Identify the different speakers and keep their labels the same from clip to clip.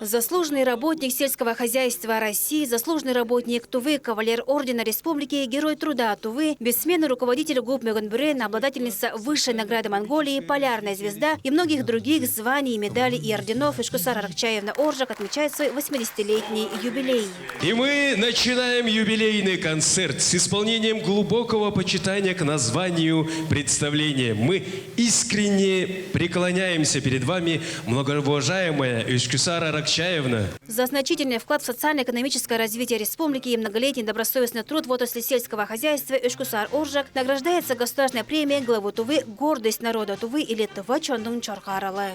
Speaker 1: Заслуженный работник сельского хозяйства России, заслуженный работник Тувы, кавалер ордена республики, герой труда Тувы, бессменный руководитель ГУП Мегонбюрен, обладательница высшей награды Монголии, полярная звезда и многих других званий, медалей и орденов Ишкусар Аракчаевна Оржак отмечает свой 80-летний юбилей.
Speaker 2: И мы начинаем юбилейный концерт с исполнением глубокого почитания к названию представления. Мы искренне преклоняемся перед вами, многоуважаемая Ишкусар Аракчаевна.
Speaker 1: За значительный вклад в социально-экономическое развитие республики и многолетний добросовестный труд в отрасли сельского хозяйства Ишкусар Оржак награждается государственной премией главы Тувы «Гордость народа Тувы» или «Тува Чондун Чорхаралы».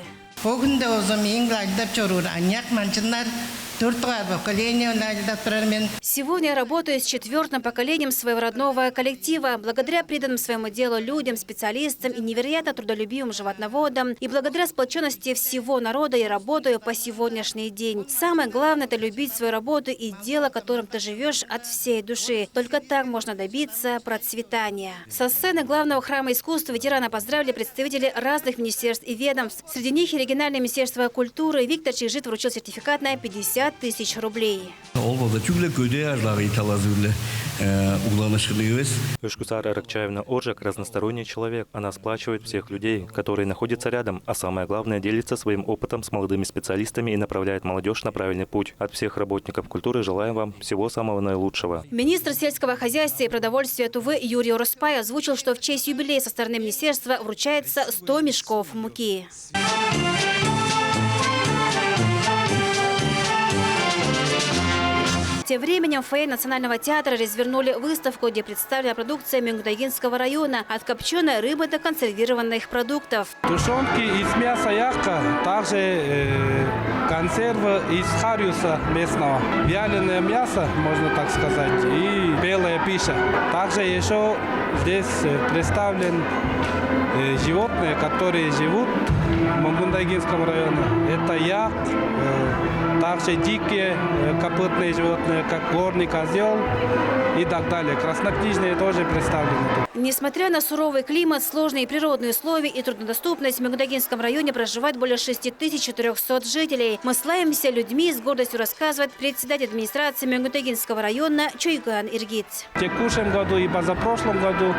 Speaker 1: Сегодня я работаю с 4-м поколением своего родного коллектива. Благодаря преданным своему делу людям, специалистам и невероятно трудолюбивым животноводам, и благодаря сплоченности всего народа я работаю по сегодняшний день. Самое главное – это любить свою работу и дело, которым ты живешь от всей души. Только так можно добиться процветания. Со сцены главного храма искусства ветерана поздравили представители разных министерств и ведомств. Среди них и региональное министерство культуры. Виктор Чижит вручил сертификат на 50 тысяч рублей.
Speaker 3: Ишкусар Аракчаевна Оржак – разносторонний человек. Она сплачивает всех людей, которые находятся рядом, а самое главное – делится своим опытом с молодыми специалистами и направляет молодежь на правильный путь. От всех работников культуры желаем вам всего самого наилучшего.
Speaker 1: Министр сельского хозяйства и продовольствия Тувы Юрий Ороспай озвучил, что в честь юбилея со стороны министерства вручается 100 мешков муки. Тем временем в фойе Национального театра развернули выставку, где представлена продукция Мюнгдагинского района, от копченой рыбы до консервированных продуктов.
Speaker 4: Тушенки из мяса ягка, также консервы из хариуса местного, вяленое мясо, можно так сказать, и белая пища. Также еще здесь представлен животные, которые живут в Мунгундагинском районе. Это як, также дикие копытные животные, как горный козел и так далее. Краснокнижные тоже представлены.
Speaker 1: Несмотря на суровый климат, сложные природные условия и труднодоступность, в Мюнгдагинском районе проживает более 6400 жителей. Мы славимся людьми, с гордостью рассказывает председатель администрации Мюнгдагинского района Чуйган Иргиц.
Speaker 4: В текущем году и позапрошлом году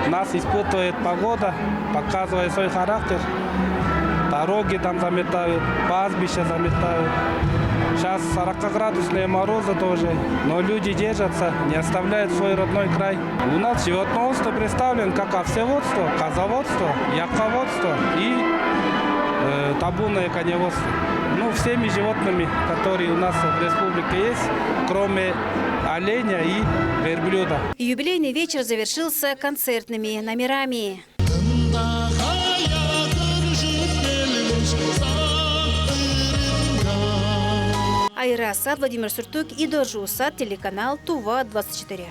Speaker 4: нас испытывает погода, показывает свой характер. Дороги там заметают, пастбища заметают. Сейчас 40-градусные морозы тоже, но люди держатся, не оставляют свой родной край. У нас животноводство представлено как овцеводство, козоводство, яководство и табунное коневодство. Ну, всеми животными, которые у нас в республике есть, кроме оленя и верблюда.
Speaker 1: Юбилейный вечер завершился концертными номерами. Айра Асад, Владимир Суртук и Дожу Асад, телеканал Тува 24.